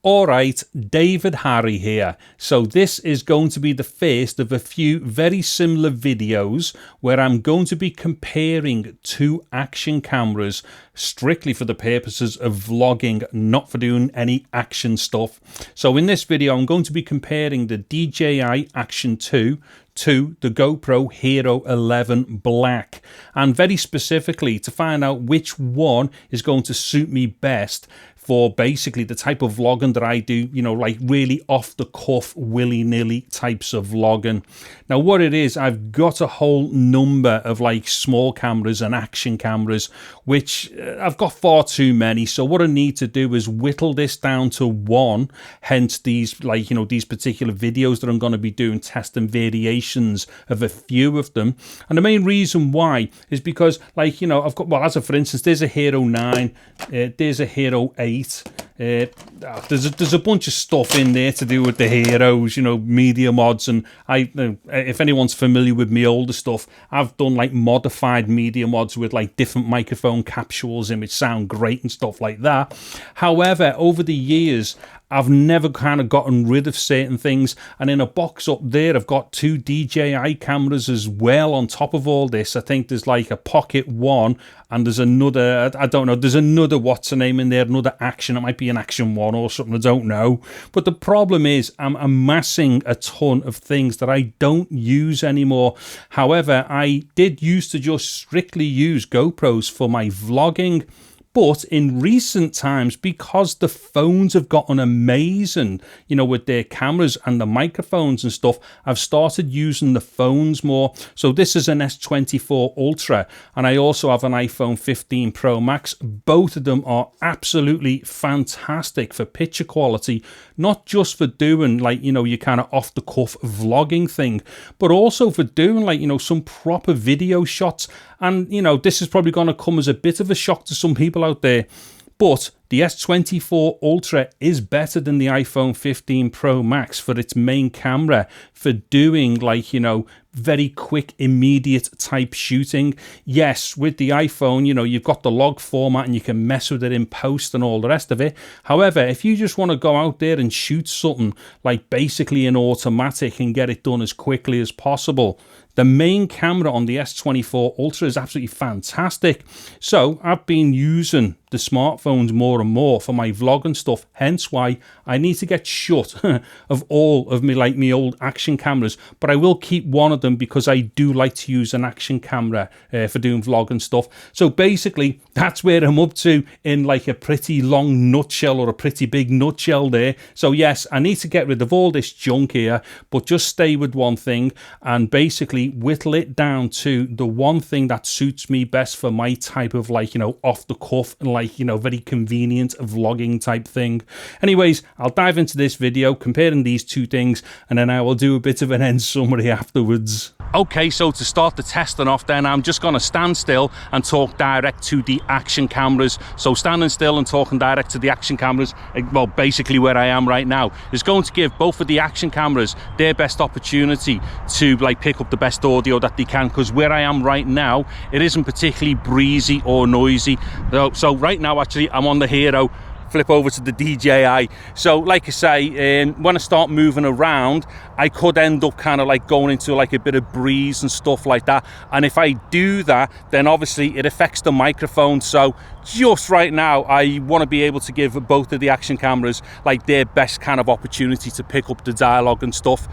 Alright, David Harry here. So this is going to be the first of a few very similar videos where I'm going to be comparing two action cameras strictly for the purposes of vlogging, not for doing any action stuff. So in this video I'm going to be comparing the DJI Action 2 to the GoPro Hero 11 Black, and very specifically to find out which one is going to suit me best for basically the type of vlogging that I do, you know, like really off the cuff, willy-nilly types of vlogging. Now what it is, I've got a whole number of like small cameras and action cameras, which I've got far too many. So what I need to do is whittle this down to one, hence these, like, you know, these particular videos that I'm going to be doing, testing variations of a few of them. And the main reason why is because, like, you know, I've got, well, as a, for instance, there's a Hero 9, there's a Hero 8, there's a bunch of stuff in there to do with the Heroes, you know, media mods, and if anyone's familiar with me older stuff, I've done like modified media mods with like different microphone capsules in which sound great and stuff like that. However, over the years I've never kind of gotten rid of certain things, and in a box up there I've got two DJI cameras as well on top of all this. I think there's like a Pocket One, and there's another, I don't know, there's another, what's the name in there, another Action, it might be an Action 1 or something, I don't know. But the problem is I'm amassing a ton of things that I don't use anymore. However, I did used to just strictly use GoPros for my vlogging. But in recent times, because the phones have gotten amazing, you know, with their cameras and the microphones and stuff, I've started using the phones more. So this is an S24 Ultra, and I also have an iPhone 15 Pro Max. Both of them are absolutely fantastic for picture quality, not just for doing, like, you know, your kind of off the cuff vlogging thing, but also for doing, like, you know, some proper video shots. And, you know, this is probably going to come as a bit of a shock to some people out there, but the S24 Ultra is better than the iPhone 15 Pro Max for its main camera, for doing, like, you know, very quick, immediate type shooting. Yes, with the iPhone, you know, you've got the log format and you can mess with it in post and all the rest of it. However, if you just want to go out there and shoot something like basically in automatic and get it done as quickly as possible, the main camera on the S24 Ultra is absolutely fantastic. So I've been using the smartphones more and more for my vlogging stuff, hence why I need to get shut of all of me, like, me old action cameras, but I will keep one of them because I do like to use an action camera for doing vlogging stuff. So basically that's where I'm up to in like a pretty long nutshell, or a pretty big nutshell there. So yes, I need to get rid of all this junk here, but just stay with one thing and basically whittle it down to the one thing that suits me best for my type of, like, you know, off the cuff and, like, you know, very convenient vlogging type thing. Anyways, I'll dive into this video comparing these two things, and then I will do a bit of an end summary afterwards. Okay, so to start the testing off then, I'm just going to stand still and talk direct to the action cameras. So standing still and talking direct to the action cameras, well, basically where I am right now, is going to give both of the action cameras their best opportunity to, like, pick up the best audio that they can, because where I am right now, it isn't particularly breezy or noisy. So right now, actually, I'm on the Hero. Flip over to the DJI. So like I say, when I start moving around, I could end up kind of like going into like a bit of breeze and stuff like that, and if I do that, then obviously it affects the microphone. So just right now, I want to be able to give both of the action cameras like their best kind of opportunity to pick up the dialogue and stuff.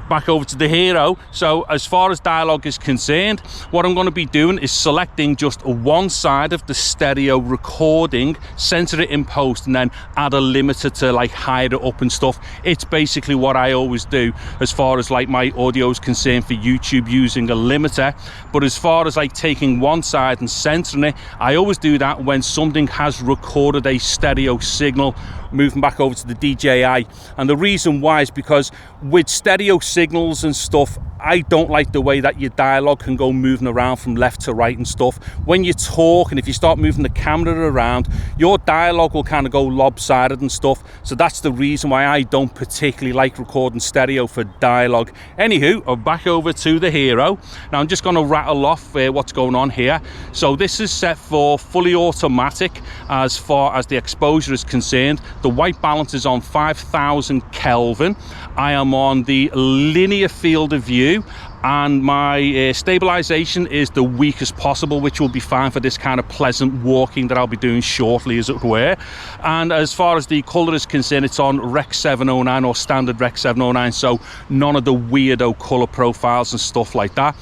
Back over to the Hero. So as far as dialogue is concerned, what I'm going to be doing is selecting just one side of the stereo recording, center it in post, and then add a limiter to like hide it up and stuff. It's basically what I always do as far as like my audio is concerned for YouTube, using a limiter. But as far as like taking one side and centering it, I always do that when something has recorded a stereo signal. Moving back over to the DJI, and the reason why is because with stereo signals and stuff, I don't like the way that your dialogue can go moving around from left to right and stuff. When you talk and if you start moving the camera around, your dialogue will kind of go lopsided and stuff. So that's the reason why I don't particularly like recording stereo for dialogue. Anywho, I'm back over to the Hero. Now I'm just going to rattle off what's going on here. So this is set for fully automatic as far as the exposure is concerned. The white balance is on 5000 Kelvin. I am on the linear field of view, and my stabilization is the weakest possible, which will be fine for this kind of pleasant walking that I'll be doing shortly, as it were. And as far as the color is concerned, it's on Rec 709 or standard Rec 709, so none of the weirdo color profiles and stuff like that.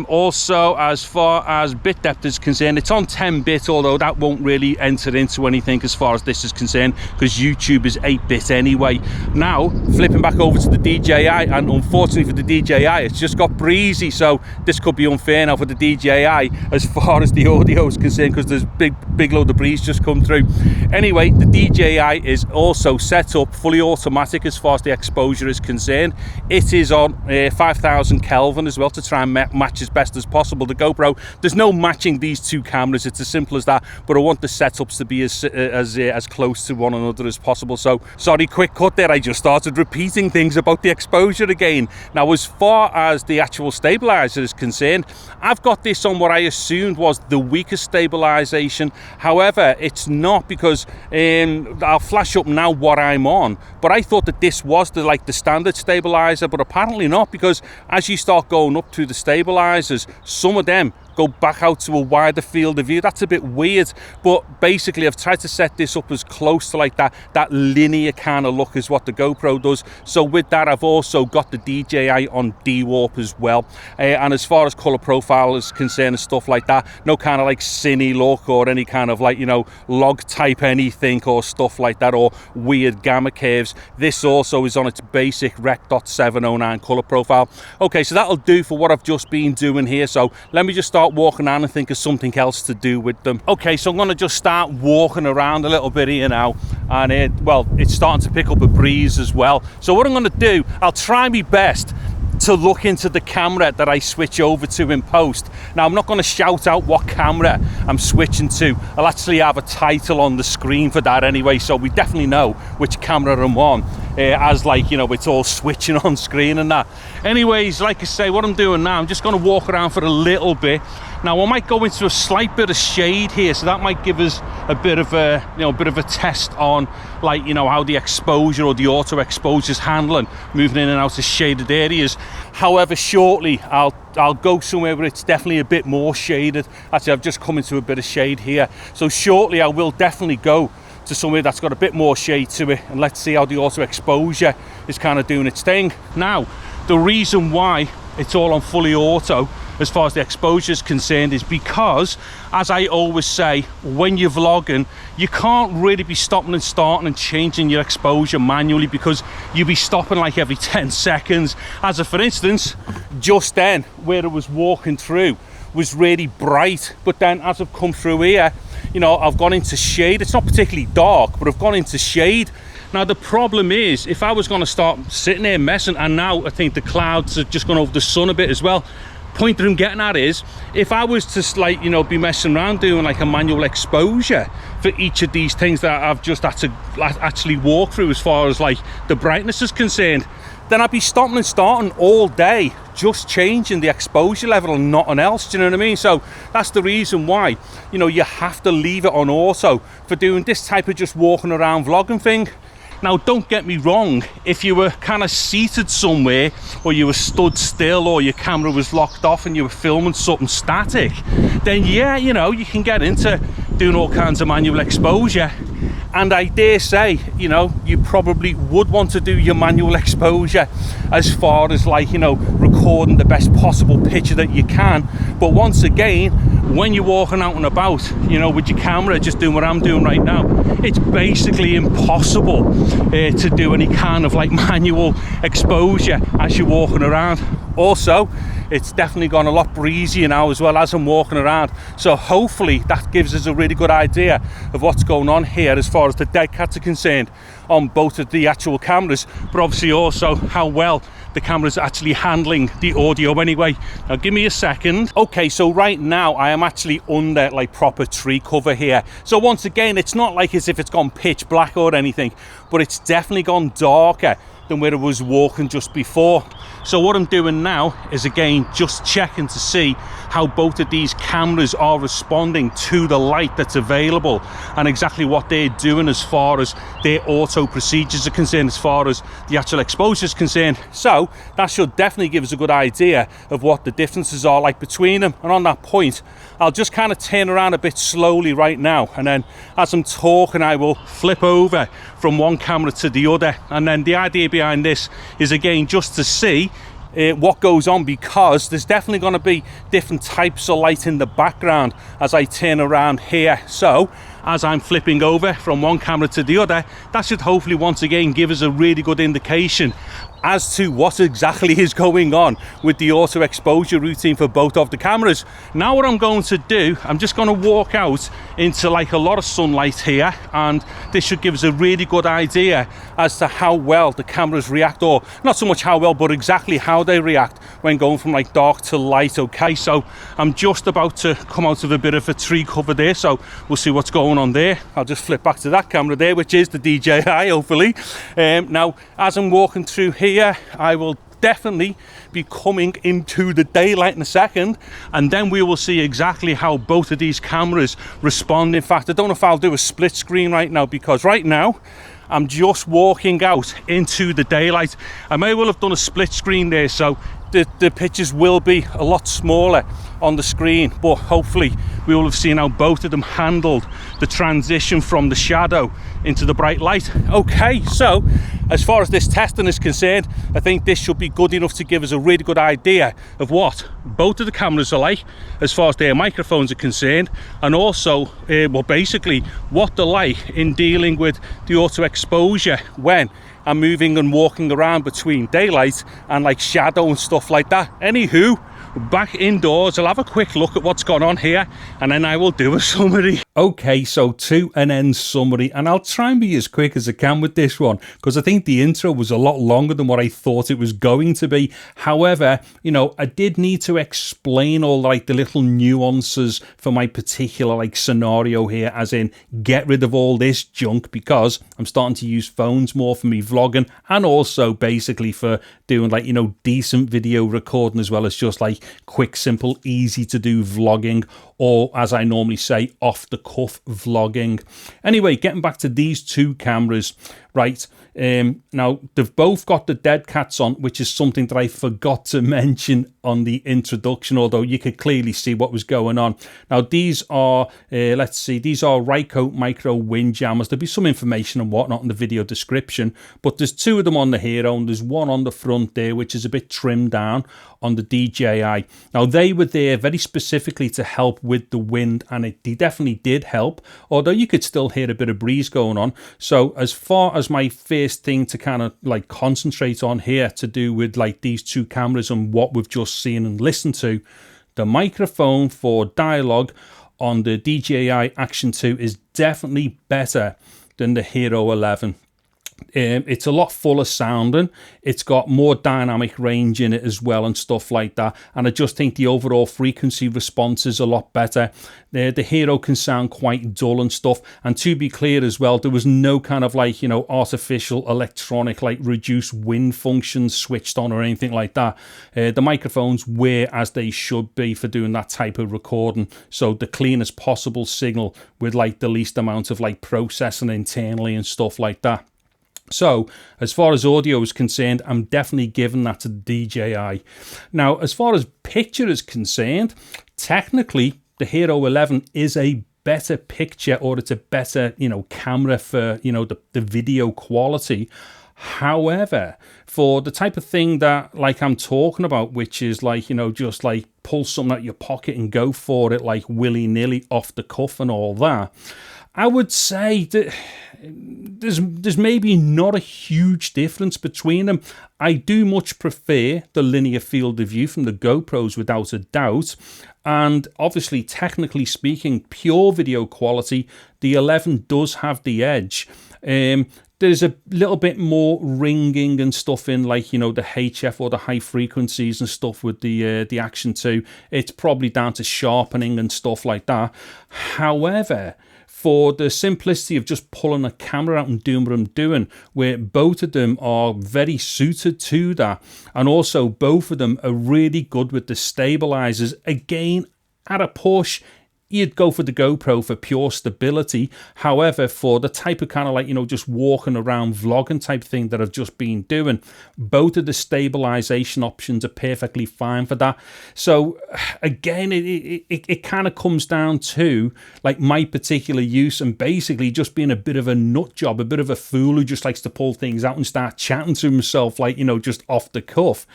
Also, as far as bit depth is concerned, it's on 10-bit, although that won't really enter into anything as far as this is concerned, because YouTube is 8-bit anyway. Now flipping back over to the DJI, and unfortunately for the DJI, it's just got breezy, so this could be unfair now for the DJI as far as the audio is concerned, because there's big load of breeze just come through. Anyway, the DJI is also set up fully automatic as far as the exposure is concerned. It is on 5000 Kelvin as well, to try and match as best as possible the GoPro. There's no matching these two cameras, it's as simple as that, but I want the setups to be as close to one another as possible. So sorry, quick cut there, I just started repeating things about the exposure again. Now as far as the actual stabilizer is concerned, I've got this on what I assumed was the weakest stabilization. However, it's not, because I'll flash up now what I'm on, but I thought that this was the standard stabilizer, but apparently not, because as you start going up to the stabilizers, some of them go back out to a wider field of view. That's a bit weird, but basically I've tried to set this up as close to like that linear kind of look as what the GoPro does. So with that, I've also got the DJI on D-Warp as well, and as far as color profile is concerned and stuff like that, no kind of like cine look or any kind of like, you know, log type anything or stuff like that, or weird gamma curves. This also is on its basic Rec 709 color profile. Okay, so that'll do for what I've just been doing here. So let me just start walking around and think of something else to do with them. Okay, so I'm going to just start walking around a little bit here now, and well, it's starting to pick up a breeze as well. So what I'm going to do, I'll try my best to look into the camera that I switch over to in post. Now I'm not going to shout out what camera I'm switching to. I'll actually have a title on the screen for that anyway, so we definitely know which camera I'm on, as like, you know, it's all switching on screen and that. Anyways, like I say, what I'm doing now, I'm just going to walk around for a little bit. Now I might go into a slight bit of shade here, so that might give us a bit of a, you know, a bit of a test on, like, you know, how the exposure or the auto exposure is handling moving in and out of shaded areas. However, shortly I'll go somewhere where it's definitely a bit more shaded. Actually, I've just come into a bit of shade here, so shortly I will definitely go to somewhere that's got a bit more shade to it, and let's see how the auto exposure is kind of doing its thing. Now, the reason why it's all on fully auto as far as the exposure is concerned is because, as I always say, when you're vlogging, you can't really be stopping and starting and changing your exposure manually, because you'll be stopping like every 10 seconds. As for instance, just then where I was walking through was really bright, but then as I've come through here, you know, I've gone into shade. It's not particularly dark, but I've gone into shade. Now the problem is, if I was going to start sitting there messing, and now I think the clouds have just gone over the sun a bit as well. Point that I'm getting at is, if I was to, like, you know, be messing around doing like a manual exposure for each of these things that I've just had to actually walk through as far as like the brightness is concerned, then I'd be stopping and starting all day just changing the exposure level and nothing else. Do you know what I mean? So that's the reason why, you know, you have to leave it on auto for doing this type of just walking around vlogging thing. Now, don't get me wrong, if you were kind of seated somewhere, or you were stood still, or your camera was locked off and you were filming something static, then yeah, you know, you can get into doing all kinds of manual exposure. And I dare say, you know, you probably would want to do your manual exposure as far as, like, you know, recording the best possible picture that you can. But once again, when you're walking out and about, you know, with your camera, just doing what I'm doing right now, it's basically impossible to do any kind of like manual exposure as you're walking around. Also, it's definitely gone a lot breezier now as well as I'm walking around, so hopefully that gives us a really good idea of what's going on here as far as the dead cats are concerned on both of the actual cameras, but obviously also how well the camera's actually handling the audio anyway. Now give me a second. Okay, so right now I am actually under like proper tree cover here. So once again, it's not like as if it's gone pitch black or anything, but it's definitely gone darker than where I was walking just before. So what I'm doing now is again just checking to see how both of these cameras are responding to the light that's available and exactly what they're doing as far as their auto procedures are concerned, as far as the actual exposure is concerned. So that should definitely give us a good idea of what the differences are like between them. And on that point, I'll just kind of turn around a bit slowly right now, and then as I'm talking I will flip over from one camera to the other. And then the idea behind this is again just to see what goes on, because there's definitely going to be different types of light in the background as I turn around here. So as I'm flipping over from one camera to the other, that should hopefully once again give us a really good indication as to what exactly is going on with the auto exposure routine for both of the cameras. Now what I'm going to do, I'm just going to walk out into like a lot of sunlight here, and this should give us a really good idea as to how well the cameras react, or not so much how well, but exactly how they react when going from like dark to light. Okay, so I'm just about to come out of a bit of a tree cover there, so we'll see what's going on there. I'll just flip back to that camera there, which is the DJI, hopefully. Now as I'm walking through here, I will definitely be coming into the daylight in a second, and then we will see exactly how both of these cameras respond. In fact, I don't know if I'll do a split screen right now, because right now I'm just walking out into the daylight. I may well have done a split screen there, so the pictures will be a lot smaller on the screen, but hopefully we will have seen how both of them handled the transition from the shadow into the bright light. Okay, so as far as this testing is concerned, I think this should be good enough to give us a really good idea of what both of the cameras are like as far as their microphones are concerned, and also well, basically what they're like in dealing with the auto exposure when I'm moving and walking around between daylight and like shadow and stuff like that. Anywho, back indoors, I'll have a quick look at what's gone on here, and then I will do a summary. Okay, so to an end summary, and I'll try and be as quick as I can with this one, because I think the intro was a lot longer than what I thought it was going to be. However, you know, I did need to explain all like the little nuances for my particular like scenario here, as in get rid of all this junk, because I'm starting to use phones more for me vlogging, and also basically for doing like, you know, decent video recording, as well as just like quick, simple, easy to do vlogging, or as I normally say, off the cuff vlogging. Anyway, getting back to these two cameras, right? Now they've both got the dead cats on, which is something that I forgot to mention on the introduction, although you could clearly see what was going on. Now these are let's see, these are Rycote micro wind jammers. There'll be some information and whatnot in the video description, but there's two of them on the Hero, and there's one on the front there which is a bit trimmed down on the DJI. Now they were there very specifically to help with the wind, and they definitely did help, although you could still hear a bit of breeze going on. So as far as my first thing to kind of like concentrate on here to do with like these two cameras and what we've just seen and listened to, the microphone for dialogue on the DJI Action 2 is definitely better than the Hero 11. It's a lot fuller sounding, it's got more dynamic range in it as well and stuff like that, and I just think the overall frequency response is a lot better. The Hero can sound quite dull and stuff, and to be clear as well, there was no kind of like, you know, artificial electronic like reduced wind functions switched on or anything like that. The microphones were as they should be for doing that type of recording, so the cleanest possible signal with like the least amount of like processing internally and stuff like that. So as far as audio is concerned, I'm definitely giving that to the DJI. Now, as far as picture is concerned, technically the Hero 11 is a better picture, or it's a better, you know, camera for, you know, the video quality. However, for the type of thing that like I'm talking about, which is like, you know, just like pull something out of your pocket and go for it like willy-nilly off the cuff and all that, I would say that there's maybe not a huge difference between them. I do much prefer the linear field of view from the GoPros without a doubt, and obviously technically speaking, pure video quality, the 11 does have the edge. there's a little bit more ringing and stuff in, like, you know, the HF or the high frequencies and stuff with the Action 2. It's probably down to sharpening and stuff like that. However, for the simplicity of just pulling a camera out and doing what I'm doing, where both of them are very suited to that, and also both of them are really good with the stabilizers. Again, at a push, you'd go for the GoPro for pure stability. However, for the type of kind of, like, you know, just walking around vlogging type thing that I've just been doing, both of the stabilization options are perfectly fine for that. So again, it kind of comes down to, like, my particular use, and basically just being a bit of a nut job, a bit of a fool who just likes to pull things out and start chatting to himself, like, you know, just off the cuff.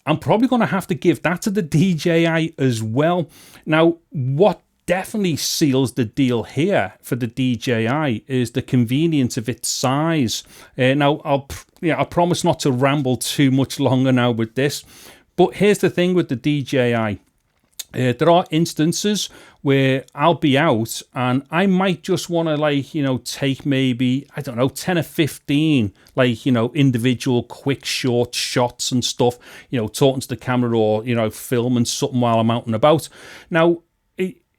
I'm probably going to have to give that to the DJI as well. Now, what definitely seals the deal here for the DJI is the convenience of its size. Now, I promise not to ramble too much longer now with this, but here's the thing with the DJI. There are instances where I'll be out and I might just want to, like, you know, take maybe, I don't know, 10 or 15, like, you know, individual quick short shots and stuff, you know, talking to the camera, or, you know, filming something while I'm out and about. Now,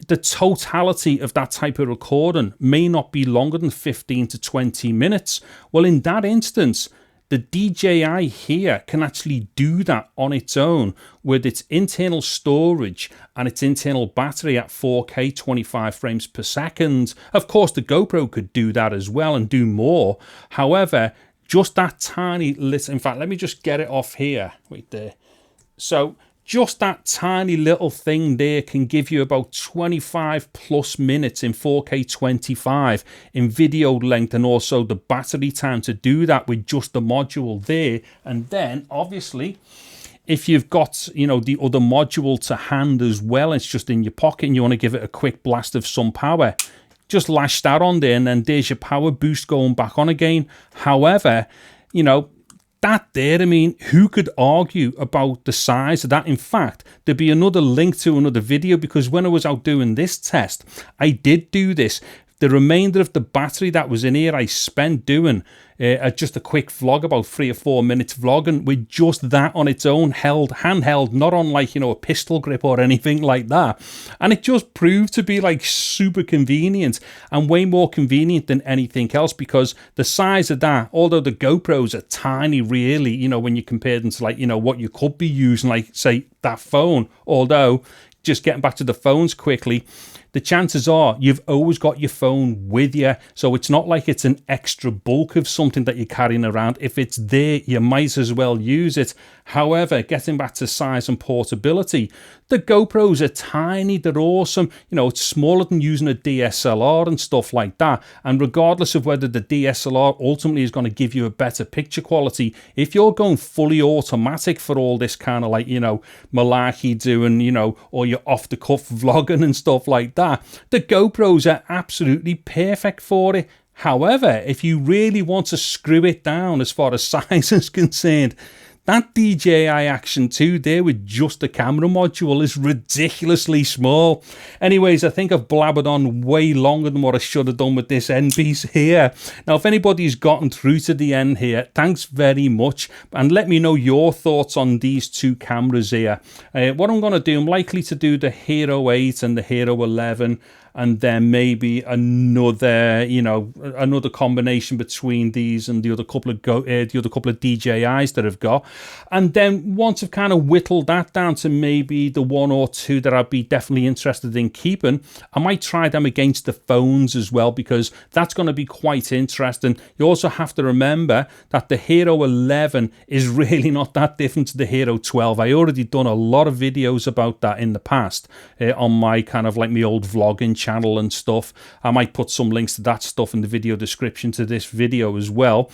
the totality of that type of recording may not be longer than 15 to 20 minutes. Well, in that instance, the DJI here can actually do that on its own with its internal storage and its internal battery at 4K 25 frames per second. Of course, the GoPro could do that as well and do more. However, just that tiny little, in fact, let me just get it off here, right there. So just that tiny little thing there can give you about 25 plus minutes in 4K 25 in video length, and also the battery time to do that with just the module there. And then obviously, if you've got, you know, the other module to hand as well, it's just in your pocket and you want to give it a quick blast of some power, just lash that on there and then there's your power boost going back on again. However, you know, that there, I mean, who could argue about the size of that? In fact, there'd be another link to another video, because when I was out doing this test, I did do this. The remainder of the battery that was in here, I spent doing just a quick vlog, about 3 or 4 minutes vlogging with just that on its own, handheld, not on, like, you know, a pistol grip or anything like that. And it just proved to be, like, super convenient, and way more convenient than anything else, because the size of that, although the GoPros are tiny really, you know, when you compare them to, like, you know, what you could be using, like, say, that phone, although, just getting back to the phones quickly, the chances are you've always got your phone with you, so it's not like it's an extra bulk of something that you're carrying around. If it's there, you might as well use it. However, getting back to size and portability, the GoPros are tiny, they're awesome. You know, it's smaller than using a DSLR and stuff like that. And regardless of whether the DSLR ultimately is going to give you a better picture quality, if you're going fully automatic for all this kind of, like, you know, malarkey doing, you know, or you're off the cuff vlogging and stuff like that, the GoPros are absolutely perfect for it. However, if you really want to screw it down as far as size is concerned, that DJI Action 2 there with just the camera module is ridiculously small. Anyways, I think I've blabbered on way longer than what I should have done with this end piece here. Now, if anybody's gotten through to the end here, thanks very much. And let me know your thoughts on these two cameras here. What I'm going to do, I'm likely to do the Hero 8 and the Hero 11. And then maybe another, you know, another combination between these and the other couple of DJIs that I've got. And then once I've kind of whittled that down to maybe the 1 or 2 that I'd be definitely interested in keeping, I might try them against the phones as well, because that's going to be quite interesting. You also have to remember that the Hero 11 is really not that different to the Hero 12. I already done a lot of videos about that in the past on my kind of like my old vlogging channel and stuff. I might put some links to that stuff in the video description to this video as well.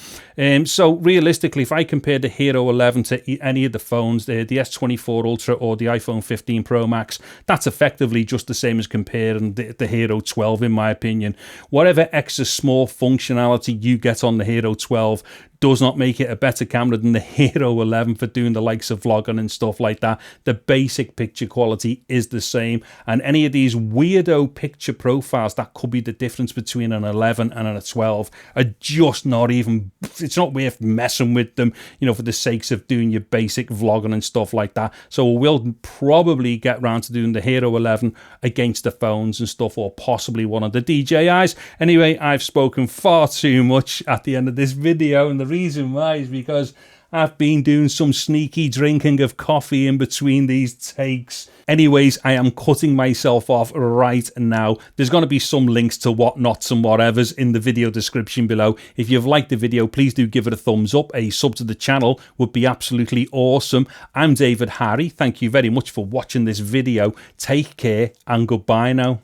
So realistically, if I compare the Hero 11 to any of the phones, the S24 Ultra or the iPhone 15 Pro Max, that's effectively just the same as comparing the Hero 12 in my opinion. Whatever extra small functionality you get on the Hero 12 does not make it a better camera than the Hero 11 for doing the likes of vlogging and stuff like that. The basic picture quality is the same, and any of these weirdo picture profiles that could be the difference between an 11 and a 12 are just not even, it's not worth messing with them, you know, for the sakes of doing your basic vlogging and stuff like that. So we'll probably get around to doing the Hero 11 against the phones and stuff, or possibly one of the DJIs. Anyway, I've spoken far too much at the end of this video, and the reason why is because I've been doing some sneaky drinking of coffee in between these takes. Anyways, I am cutting myself off right now. There's going to be some links to whatnots and whatevers in the video description below. If you've liked the video, please do give it a thumbs up. A sub to the channel would be absolutely awesome. I'm David Harry. Thank you very much for watching this video. Take care and goodbye now.